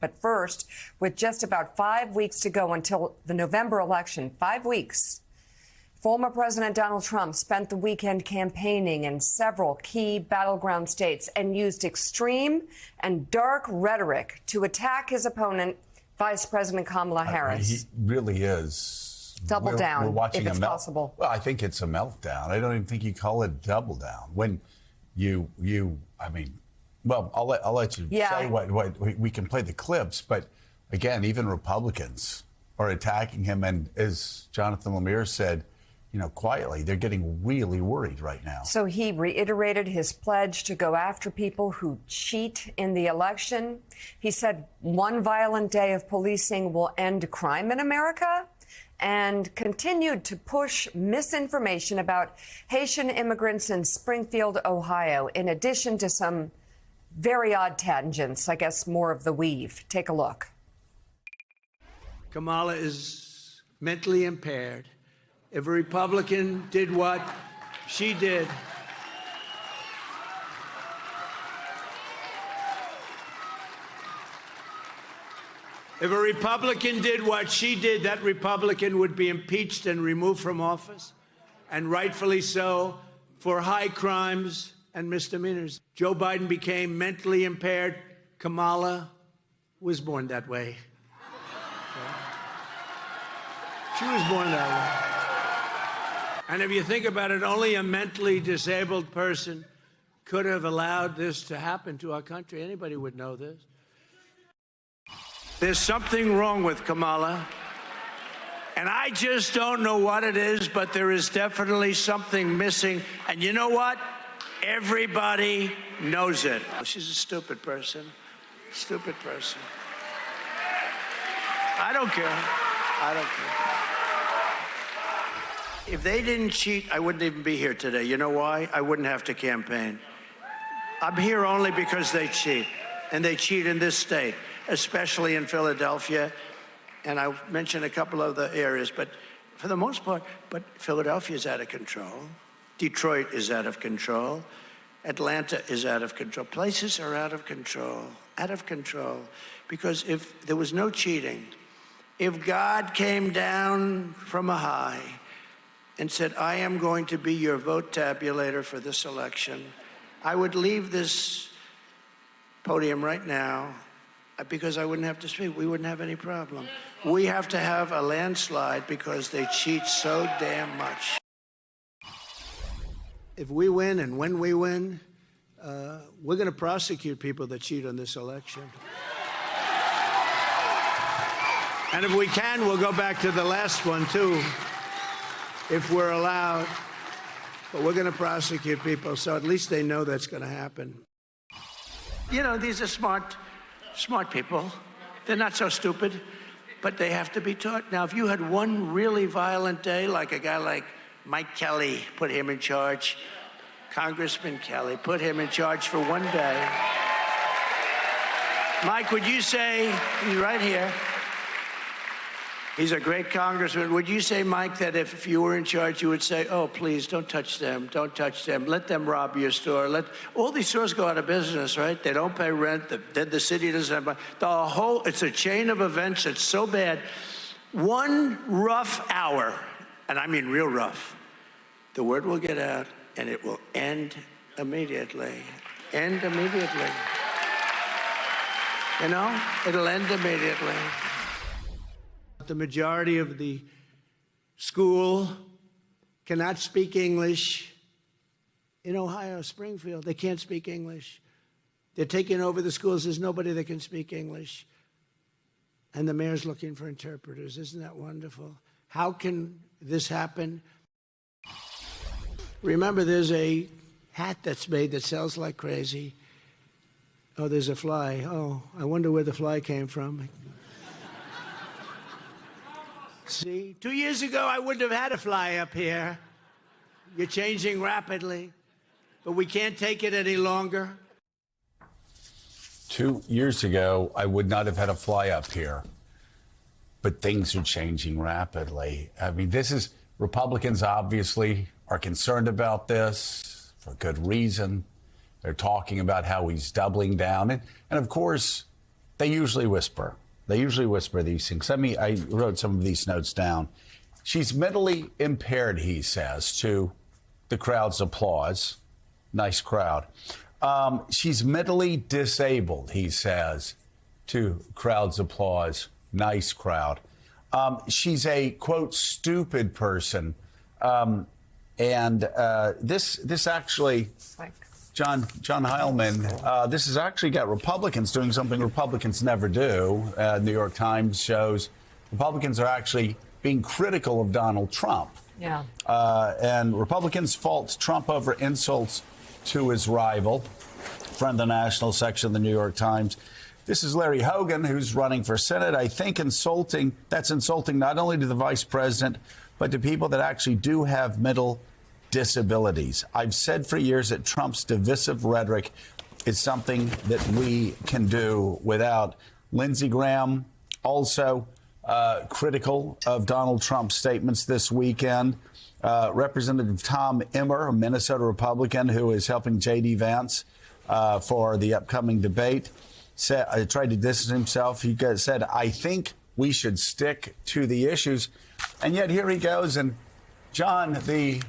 But first, with just about 5 weeks to go until the November election, 5 weeks, former President Donald Trump spent the weekend campaigning in several key battleground states and used extreme and dark rhetoric to attack his opponent, Vice President Kamala Harris. He really is. Double down, we're watching if it's possible. Well, I think it's a meltdown. I don't even think you call it double down. When well, I'll let you say what we can play the clips, but again, even Republicans are attacking him, and as Jonathan Lemire said, quietly, they're getting really worried right now. So he reiterated his pledge to go after people who cheat in the election. He said one violent day of policing will end crime in America, and continued to push misinformation about Haitian immigrants in Springfield, Ohio, in addition to some very odd tangents, I guess more of the weave. Take a look. Kamala is mentally impaired. If a Republican did what she did, if a Republican did what she did, that Republican would be impeached and removed from office, and rightfully so, for high crimes and misdemeanors. Joe Biden became mentally impaired. Kamala was born that way. She was born that way. And if you think about it, only a mentally disabled person could have allowed this to happen to our country. Anybody would know this. There's something wrong with Kamala, and I just don't know what it is, but there is definitely something missing. And you know what? Everybody knows it. She's a stupid person. Stupid person. I don't care. I don't care. If they didn't cheat, I wouldn't even be here today. You know why? I wouldn't have to campaign. I'm here only because they cheat, and they cheat in this state, especially in Philadelphia, and I mentioned a couple of the areas, but for the most part, but Philadelphia is out of control. Detroit is out of control. Atlanta is out of control. Places are out of control, because if there was no cheating, if God came down from a high and said, I am going to be your vote tabulator for this election, I would leave this podium right now, because I wouldn't have to speak. We wouldn't have any problem. We have to have a landslide because they cheat so damn much. If we win and when we win, we're going to prosecute people that cheat on this election. And if we can, we'll go back to the last one, too, if we're allowed. But we're going to prosecute people, so at least they know that's going to happen. These are smart people. They're not so stupid, but they have to be taught. Now, if you had one really violent day, like a guy like Mike Kelly, put him in charge, Congressman Kelly, put him in charge for one day. Mike, would you say, he's right here, he's a great congressman. Would you say, Mike, that if you were in charge, you would say, oh, please, don't touch them, let them rob your store. All these stores go out of business, right? They don't pay rent, the city doesn't have money. It's a chain of events that's so bad. One rough hour, and I mean real rough, the word will get out and it will end immediately. It'll end immediately. The majority of the school cannot speak English. In Ohio, Springfield, they can't speak English. They're taking over the schools. There's nobody that can speak English. And the mayor's looking for interpreters. Isn't that wonderful? How can this happen? Remember, there's a hat that's made that sells like crazy. Oh, there's a fly. Oh, I wonder where the fly came from. See, 2 years ago, I wouldn't have had a fly up here. You're changing rapidly, but we can't take it any longer. 2 years ago, I would not have had a fly up here, but things are changing rapidly. I mean, Republicans obviously are concerned about this for good reason. They're talking about how he's doubling down. And of course, They usually whisper. They usually whisper these things. I wrote some of these notes down. She's mentally impaired, he says, to the crowd's applause. Nice crowd. She's mentally disabled, he says, to crowd's applause. Nice crowd. She's a, quote, stupid person. This actually, John Heilemann, this has actually got Republicans doing something Republicans never do. New York Times shows Republicans are actually being critical of Donald Trump. Yeah. And Republicans fault Trump over insults to his rival. Friend of the national section of the New York Times. This is Larry Hogan, who's running for Senate. I think that's insulting not only to the vice president, but to people that actually do have mental disabilities. I've said for years that Trump's divisive rhetoric is something that we can do without. Lindsey Graham also critical of Donald Trump's statements this weekend. Representative Tom Emmer, a Minnesota Republican who is helping J.D. Vance for the upcoming debate, tried to distance himself. He said, I think we should stick to the issues. And yet here he goes. And, John, the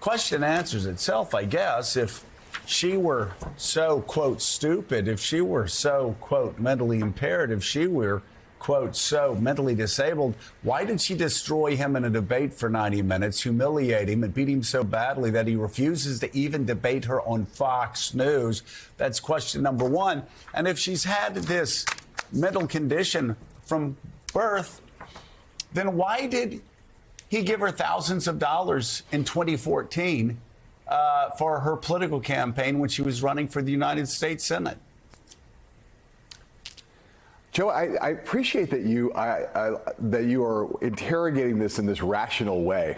question answers itself, I guess. If she were so, quote, stupid, if she were so, quote, mentally impaired, if she were, quote, so mentally disabled, why did she destroy him in a debate for 90 minutes, humiliate him, and beat him so badly that he refuses to even debate her on Fox News? That's question number one. And if she's had this mental condition from birth, then why did he give her thousands of dollars in 2014 for her political campaign when she was running for the United States Senate? Joe, I appreciate that you are interrogating this in this rational way,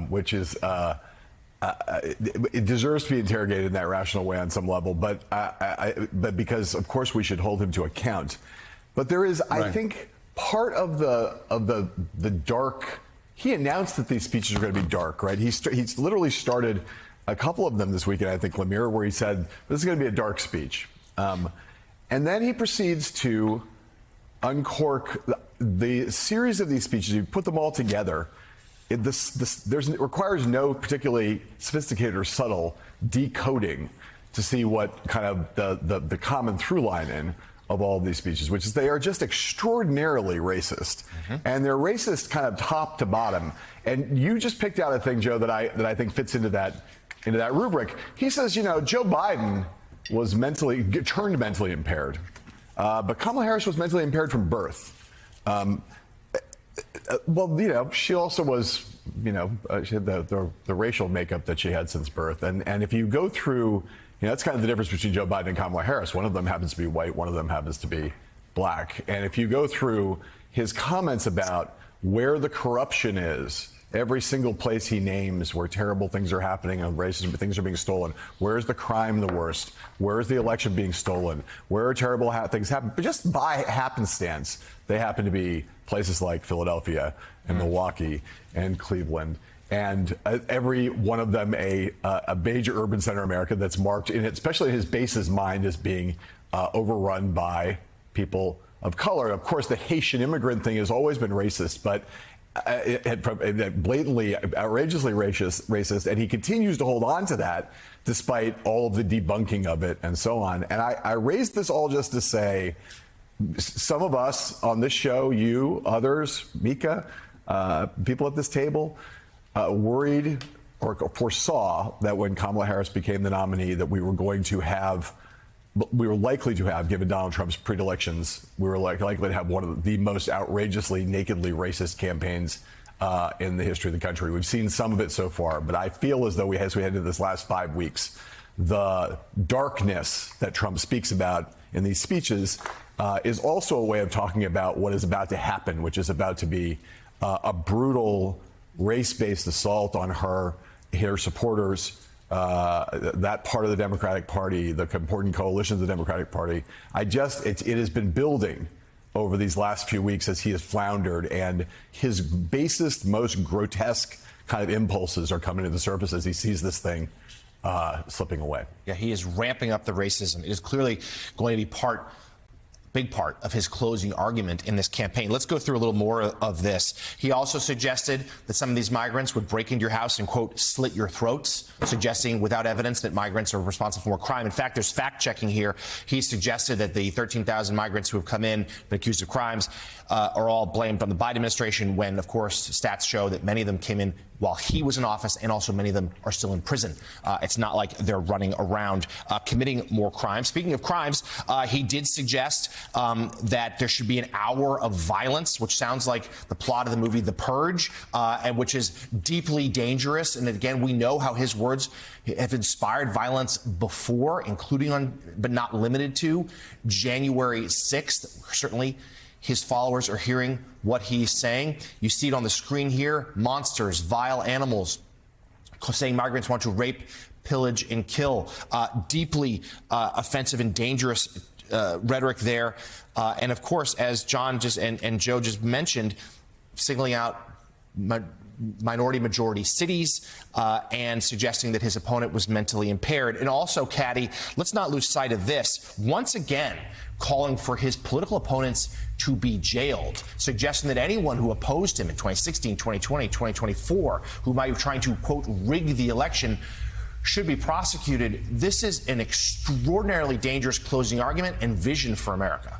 which is it deserves to be interrogated in that rational way on some level. But because of course we should hold him to account. But there is, right, I think, part of the dark. He announced that these speeches are going to be dark, right? He's literally started a couple of them this weekend, I think, Lemire, where he said this is going to be a dark speech, and then he proceeds to uncork the series of these speeches. You put them all together. It requires no particularly sophisticated or subtle decoding to see what kind of the common through line in of all of these speeches, which is they are just extraordinarily racist. Mm-hmm. And they're racist kind of top to bottom. And you just picked out a thing, Joe, that I think fits into that rubric. He says, Joe Biden was turned mentally impaired. But Kamala Harris was mentally impaired from birth. She also was, she had the racial makeup that she had since birth. And if you go through, that's kind of the difference between Joe Biden and Kamala Harris. One of them happens to be white, one of them happens to be black. And if you go through his comments about where the corruption is, every single place he names where terrible things are happening and racism, things are being stolen. Where's the crime the worst? Where's the election being stolen? Where are terrible things happening? But just by happenstance, they happen to be places like Philadelphia and Milwaukee and Cleveland. And every one of them a major urban center in America that's marked, especially in his base's mind, as being overrun by people of color. Of course, the Haitian immigrant thing has always been racist, but blatantly, outrageously racist, and he continues to hold on to that despite all of the debunking of it and so on. And I raised this all just to say, some of us on this show, you, others, Mika, people at this table, worried or foresaw that when Kamala Harris became the nominee that we were likely to have, given Donald Trump's predilections, we were likely to have one of the most outrageously, nakedly racist campaigns in the history of the country. We've seen some of it so far, but I feel as though as we head into this last 5 weeks, the darkness that Trump speaks about in these speeches is also a way of talking about what is about to happen, which is about to be a brutal race-based assault on her supporters, that part of the Democratic Party, the important coalition of the Democratic Party. It has been building over these last few weeks as he has floundered, and his basest, most grotesque kind of impulses are coming to the surface as he sees this thing slipping away. Yeah, he is ramping up the racism. It is clearly going to be part big part of his closing argument in this campaign. Let's go through a little more of this. He also suggested that some of these migrants would break into your house and, quote, slit your throats, suggesting without evidence that migrants are responsible for more crime. In fact, there's fact checking here. He suggested that the 13,000 migrants who have come in been accused of crimes are all blamed on the Biden administration, when, of course, stats show that many of them came in while he was in office, and also many of them are still in prison. It's not like they're running around committing more crimes. Speaking of crimes, he did suggest that there should be an hour of violence, which sounds like the plot of the movie The Purge, and which is deeply dangerous. And again, we know how his words have inspired violence before, including on, but not limited to, January 6th. Certainly, his followers are hearing what he's saying. You see it on the screen here. Monsters, vile animals, saying migrants want to rape, pillage, and kill. Deeply offensive and dangerous rhetoric there. And of course, as John just and Joe just mentioned, signaling out minority majority cities and suggesting that his opponent was mentally impaired. And also, Caddy, let's not lose sight of this. Once again, calling for his political opponents to be jailed, suggesting that anyone who opposed him in 2016, 2020, 2024, who might be trying to, quote, rig the election, should be prosecuted. This is an extraordinarily dangerous closing argument and vision for America.